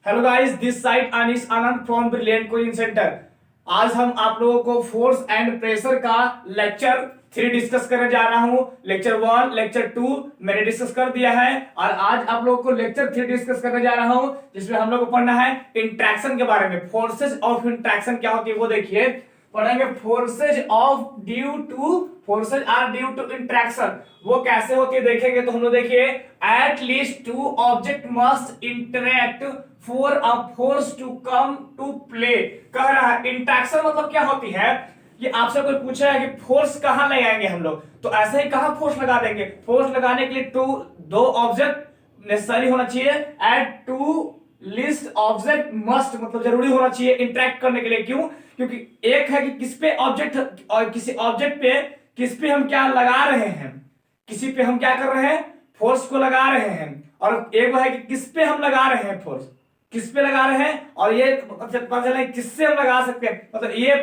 Hello guys, this side Anish Anand from brilliant coaching centre. आज हम आप लोगों को फोर्स एंड प्रेशर का लेक्चर 3 डिस्कस करने जा रहा हूं। लेक्चर 1, लेक्चर 2 मैंने डिस्कस कर दिया है और आज आप लोगों को लेक्चर 3 डिस्कस करने जा रहा हूं, जिसमें हम लोग को पढ़ना है इंट्रैक्शन के बारे में। फोर्सेज ऑफ इंट्रैक्शन क्या होती है वो देखिए, पढ़ेंगे। Forces are due to interaction, वो कैसे होती है देखेंगे। तो हम लोग देखिए, at least 2 object must interact for a force to come to play. कह रहा है इंट्रैक्शन मतलब क्या होती है कि आपसे कोई पूछा है कि फोर्स कहां लगाएंगे हम लोग, तो ऐसे ही कहां फोर्स लगा देंगे। फोर्स लगाने के लिए दो ऑब्जेक्ट नेसेसरी होना चाहिए। At two least object must मतलब जरूरी होना चाहिए इंटरेक्ट करने के लिए। क्यों? क्योंकि एक है कि किस पे ऑब्जेक्ट और किसी ऑब्जेक्ट पे किस पे हम क्या लगा रहे हैं, किसी पे हम क्या कर रहे हैं, फोर्स को लगा रहे हैं। और एक वो है कि किस पे हम लगा रहे हैं फोर्स, किस पे लगा रहे हैं। और ये पता चला किससे हम लगा सकते हैं, मतलब ये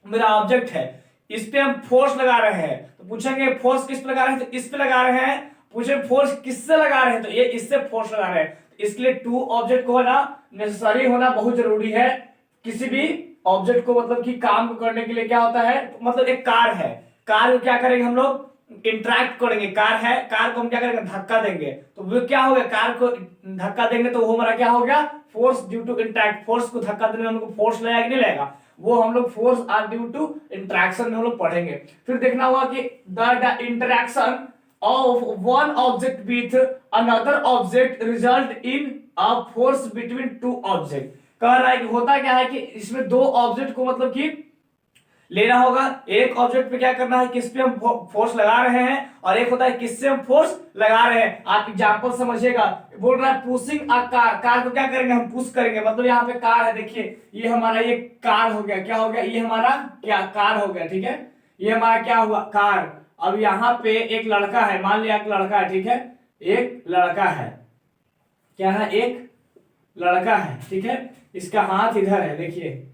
मेरा ऑब्जेक्ट है, इस पे हम फोर्स लगा रहे हैं। तो पूछेंगे फोर्स किस पे लगा रहे हैं, तो इस पे लगा रहे हैं। पूछे फोर्स किससे लगा रहे हैं, तो ये इससे फोर्स लगा रहे हैं। इसके लिए 2 ऑब्जेक्ट को होना नेसेसरी होना बहुत जरूरी है। किसी भी ऑब्जेक्ट को मतलब कि काम को करने के लिए क्या होता है, मतलब एक कार है, कार को क्या करेंगे हम लोग, इंटरैक्ट करेंगे। कार है, कार को हम क्या करेंगे, धक्का देंगे। तो वो क्या हो गया, कार को धक्का देंगे तो वो हमारा क्या हो गया, force due to interact. Force को धक्का देने में हमको फोर्स लगेगा कि नहीं लगेगा, वो हम लोग force are due to interaction में हम लोग पढ़ेंगे। फिर देखना होगा कि the interaction of one object with another object result in a force between two object। कह रहा है कि होता क्या है कि इसमें 2 ऑब्जेक्ट को मतलब कि लेना होगा। एक ऑब्जेक्ट पे क्या करना है, किस पे हम फोर्स लगा रहे हैं, और एक होता है किससे हम फोर्स लगा रहे हैं। आप एग्जांपल समझिएगा, बोल रहा है पुशिंग अ कार। कार को क्या करेंगे, हम पुश करेंगे। मतलब यहाँ पे कार है, देखिए ये हमारा ये कार हो गया, क्या हो गया, ये हमारा क्या कार हो गया, ठीक है। ये हमारा क्या हुआ, कार। अब यहाँ पे एक लड़का है, मान लिया एक लड़का है, ठीक है, एक लड़का है, क्या है, एक लड़का है, ठीक है। इसका हाथ इधर है, देखिए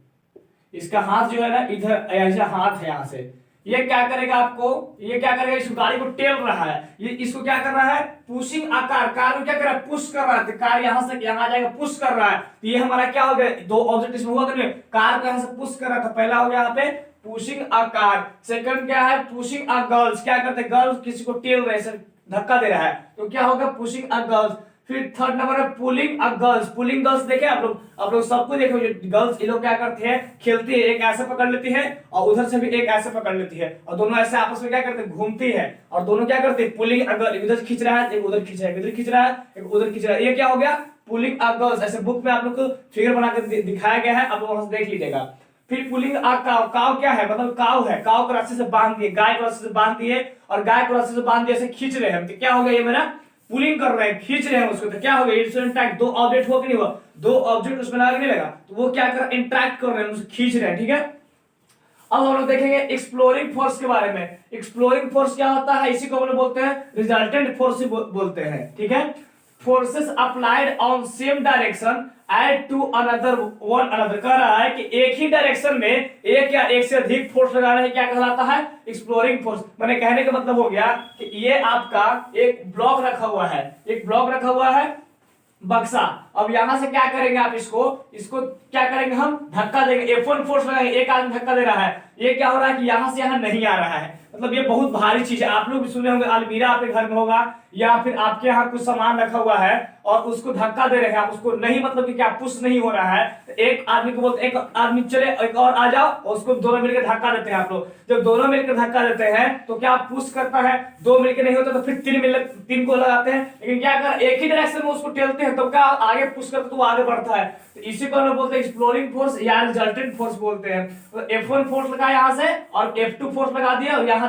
इसका हाथ जो है ना इधर, ऐसा हाथ है यहाँ से। ये क्या करेगा आपको, ये क्या करेगा, इस गाड़ी को टेल रहा है, ये इसको क्या कर रहा है, पुशिंग आकार। कार को क्या कर रहा है, पुश कर रहा है। तो कार यहाँ से यहाँ आ जाएगा, पुश कर रहा है। तो ये हमारा क्या हो गया, 2 ऑब्जेक्ट इसमें हुआ, कार को यहाँ से पुश कर रहा था। पहला हो गया यहाँ पे पुशिंग अ कार। सेकंड क्या है, पुशिंग अ गर्ल्स। क्या करते हैं, गर्ल्स किसी को टेल रहे हैं, धक्का दे रहा है, तो क्या होगा, पुशिंग अ गर्ल्स। फिर थर्ड नंबर है पुलिंग अ गर्ल्स। पुलिंग गर्ल्स देखे आप लोग सबको देखे गर्ल्स, ये लोग क्या करते हैं, खेलती है, एक ऐसे पकड़ लेती है और उधर से भी एक ऐसे पकड़ लेती है, और दोनों ऐसे आपस में क्या करते हैं, घूमती है। और दोनों क्या करते हैं, पुलिंग अ गर्ल, इधर खींच रहा है, एक उधर खींच रहा है, इधर खींच रहा है, एक उधर खींच रहा है। ये क्या हो गया, पुलिंग अ गर्ल्स। ऐसे बुक में आप लोग को फिगर बनाकर दिखाया गया है, आप लोग वहां से देख लीजिएगा। फिर पुलिंग अ काव। काव क्या है, मतलब काव है, काव को रस्सी से बांध दिए, गाय को रस्सी से बांध दिए, और गाय को रस्सी से बांध दिए, ऐसे खींच रहे हैं। तो क्या हो गया, ये मेरा पुलिंग कर रहे हैं, खींच रहे हैं उसको। तो क्या हो गया, इट्स इंटरैक्ट। 2 ऑब्जेक्ट हो कि नहीं हुआ, 2 ऑब्जेक्ट उसमें लगा नहीं लगा, तो वो क्या कर इंटरैक्ट कर रहे हैं, उसको खींच रहे हैं, ठीक है। अब हम लोग देखेंगे एक्सप्लोरिंग फोर्स के बारे में। एक्सप्लोरिंग फोर्स क्या होता है, इसी को हम लोग बोलते हैं रिजल्टेंट फोर्स बोलते हैं, ठीक है। Forces applied on same direction at to another one another. कह रहा है कि एक ही डायरेक्शन में एक या एक से अधिक फोर्स लगाना है, क्या कहलाता है, एक्सप्लोरिंग फोर्स। मैंने कहने का मतलब हो गया कि ये आपका एक ब्लॉक रखा हुआ है, एक ब्लॉक रखा हुआ है, बक्सा। अब यहां से क्या करेंगे आप, इसको क्या करेंगे, हम धक्का देंगे, F1 फोर्स लगाएंगे। एक आदमी धक्का दे रहा है, ये क्या हो रहा है कि यहां से यहां नहीं आ रहा है, मतलब ये बहुत भारी चीज है। आप लोग भी सुने होंगे, अलमीरा आपके घर में होगा या फिर आपके यहाँ कुछ सामान रखा हुआ है और उसको धक्का दे रहे हैं आप, उसको नहीं, मतलब कि क्या पुश नहीं हो रहा है। तो एक आदमी को बोलते, एक आदमी चले, एक और आ जाओ, और उसको दोनों मिलकर धक्का देते हैं आप लोग। जब दोनों मिलकर धक्का देते हैं तो क्या पुश करता है, 2 मिलकर नहीं होता तो फिर 3 को लगाते हैं। लेकिन क्या कर, एक ही डायरेक्शन में उसको टेलते हैं, तो क्या आगे पुश करते तो वो आगे बढ़ता है। तो इसी को हम लोग बोलते हैं एक्सप्लोरिंग फोर्स या रिजल्टेंट फोर्स बोलते हैं। तो F1 फोर्स लगा यहाँ से और F2 फोर्स लगा दिया, और यहाँ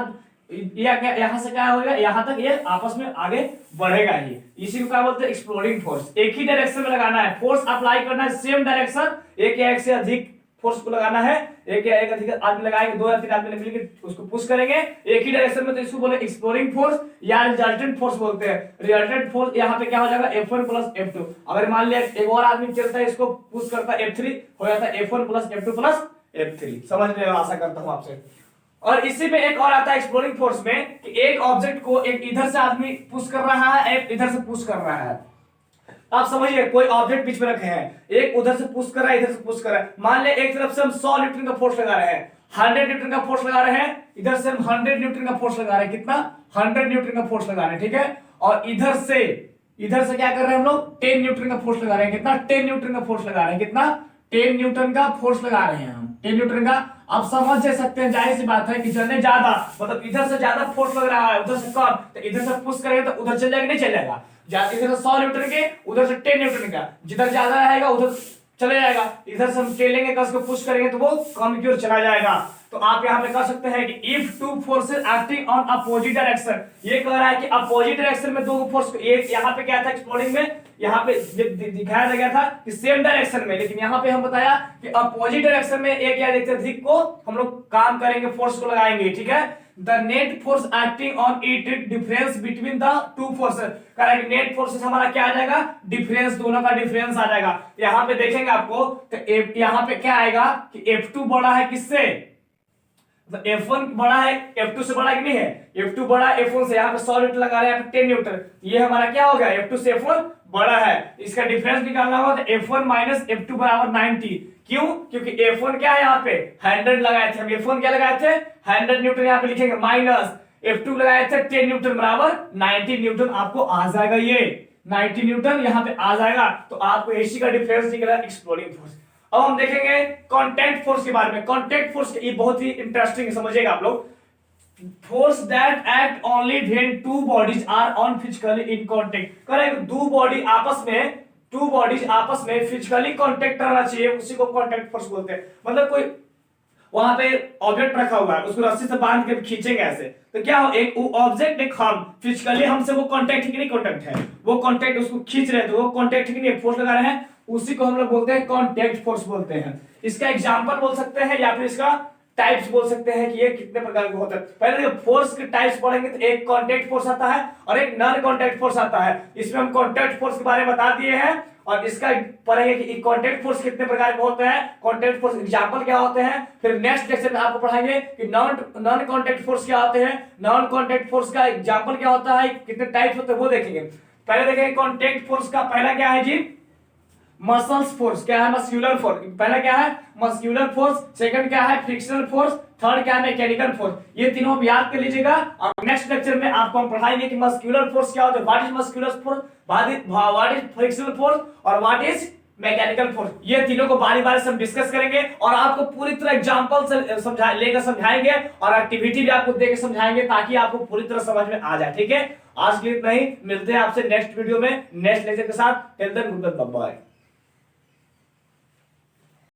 से क्या होगा, यहाँ तक ये आपस में आगे बढ़ेगा ही। इसी को क्या बोलते हैं, एक्सप्लोरिंग फोर्स। एक ही डायरेक्शन में लगाना है, फोर्स अप्लाई करना है, सेम डायरेक्शन, एक या एक से अधिक फोर्स को लगाना है। एक या एक अधिक आदमी लगाएंगे, 2 या 3 आदमी मिलकर उसको पुश करेंगे एक ही डायरेक्शन में, तो इसको बोले एक्सप्लोरिंग फोर्स या रिजल्टेंट फोर्स बोलते हैं। रिजल्टेंट फोर्स यहाँ पे क्या हो जाएगा, F1 प्लस F2। अगर मान लिया एक और आदमी चलता है, इसको पुश करता है, F3 हो जाता है, F1 plus F2 plus F3। समझ में आशा करता हूं आपसे। और इसी में एक और आता है एक्सप्लोरिंग फोर्स में कि एक ऑब्जेक्ट को एक इधर से आदमी पुश कर रहा है, एक इधर से पुश कर रहा है। आप समझिए कोई ऑब्जेक्ट बीच में रखे हैं, एक उधर से पुश कर रहा है, इधर से पुश कर रहा है। मान ले एक तरफ से हम 100 न्यूटन का फोर्स लगा रहे हैं, 100 न्यूटन का फोर्स लगा रहे हैं, इधर से हम 100 न्यूटन का फोर्स लगा रहे हैं। कितना? 100 न्यूटन का फोर्स लगा रहे हैं, ठीक है। और इधर से क्या कर रहे हैं हम लोग? 10 न्यूटन का फोर्स लगा रहे हैं। कितना? 10 न्यूटन का फोर्स लगा रहे हैं। कितना? 10 न्यूटन का फोर्स लगा रहे हैं हम, 10 न्यूटन का। आप समझ सकते हैं, जाहिर सी बात है कि जितने ज्यादा मतलब इधर से ज्यादा फोर्स लग रहा है, उधर से कम, तो इधर से पुश करेंगे तो उधर चल जाएगा, नहीं चलेगा। इधर से 100 न्यूटन के, उधर से 10 न्यूटन का, जिधर ज्यादा रहेगा उधर चले जाएगा। इधर से हम टेलेंगे, कस को पुश करेंगे तो वो कम की ओर चला जाएगा। तो आप यहाँ पे कह सकते हैं कि if two forces acting on opposite direction, ये कह रहा है कि अपोजिट डायरेक्शन में दो फोर्स, एक यहाँ पे क्या था एक्सप्लोरिंग में, यहाँ पे दिखाया गया था कि सेम डायरेक्शन में, लेकिन यहाँ पे हम बताया कि अपोजिट डायरेक्शन में एक या देखते अधिक को हम लोग काम करेंगे, फोर्स को लगाएंगे, ठीक है। The net force acting on it difference between the two forces, correct. Net forces हमारा क्या आ जाएगा? डिफरेंस, दोनों का डिफरेंस आ जाएगा। यहाँ पे देखेंगे आपको तो यहाँ पे क्या आएगा कि F2 बड़ा है किससे? तो F1 बड़ा है F2 से, बड़ा कि नहीं है? F2 बड़ा है F1 से। यहाँ पे 100 न्यूटन लगा रहे हैं, 10 न्यूटन, ये हमारा क्या हो गया? F2 से F1 बड़ा है। इसका डिफरेंस निकालना होगा तो F1 माइनस F2 बराबर 90। क्यों? क्योंकि F1 क्या है? यहाँ पे 100 लगाए थे हम। F1 क्या लगाए थे? 100 न्यूटन। यहाँ पे लिखेंगे माइनस F2 लगाए थे 10 न्यूटन बराबर 90 न्यूटन। आपको आ जाएगा ये 90 न्यूटन यहाँ पे आ जाएगा। तो आपको AC का डिफरेंस निकला एक्सप्लोडिंग फोर्स। अब हम देखेंगे कांटेक्ट फोर्स के बारे में। कांटेक्ट फोर्स ये बहुत ही इंटरेस्टिंग है, समझिएगा आप लोग। Force that act only when two bodies are on physically in contact, correct. Two bodies आपस में फिजिकली कांटेक्ट रहना चाहिए, उसी को कांटेक्ट फोर्स बोलते हैं। मतलब कोई वहां पे ऑब्जेक्ट रखा हुआ है, उसको रस्सी से बांध के खींचेंगे ऐसे, तो क्या हो? एक ऑब्जेक्ट, एक हम फिजिकली हमसे वो कांटेक्ट है कि नहीं? कांटेक्ट है, वो कांटेक्ट उसको खींच रहे हैं तो वो कांटेक्ट है कि नहीं? फोर्स लगा रहे हैं, उसी को हम लोग बोलते हैं कांटेक्ट फोर्स बोलते हैं। इसका एग्जांपल बोल सकते हैं या फिर इसका टाइप्स बोल सकते हैं कि ये कितने प्रकार के होते हैं। पहले देखो फोर्स के टाइप्स पढ़ेंगे तो एक कांटेक्ट फोर्स आता है और एक नॉन कांटेक्ट फोर्स आता है। इसमें हम कांटेक्ट फोर्स के बारे में बता दिए हैं और इसका पढ़ेंगे कि कांटेक्ट फोर्स कितने प्रकार के होते हैं, कांटेक्ट फोर्स एग्जांपल क्या होते हैं। फिर नेक्स्ट लेक्चर में आपको पढ़ाएंगे कि नॉन कांटेक्ट फोर्स क्या होते हैं, नॉन कांटेक्ट फोर्स का एग्जांपल क्या होता है, कितने टाइप्स होते हैं वो देखेंगे। पहले देखेंगे कांटेक्ट फोर्स का पहला क्या है जी? Muscles force. क्या है? Muscular force. पहला क्या है? Muscular force. सेकंड क्या है? Frictional force. थर्ड क्या है? Mechanical force. ये तीनों आप याद कर लीजिएगा और नेक्स्ट लेक्चर में आपको हम पढ़ाएंगे कि मस्कुलर फोर्स क्या होता है, what is muscular force, what is frictional force और व्हाट इज मैकेनिकल फोर्स। ये तीनों को बारी बारी से हम डिस्कस करेंगे और आपको पूरी तरह एग्जांपल से लेकर समझाएंगे और एक्टिविटी भी आपको देकर समझाएंगे ताकि आपको पूरी तरह समझ में आ जाए, ठीक है। आज के लिए इतना ही, मिलते हैं आपसे नेक्स्ट वीडियो में नेक्स्ट लेक्चर के साथ। Till then good bye.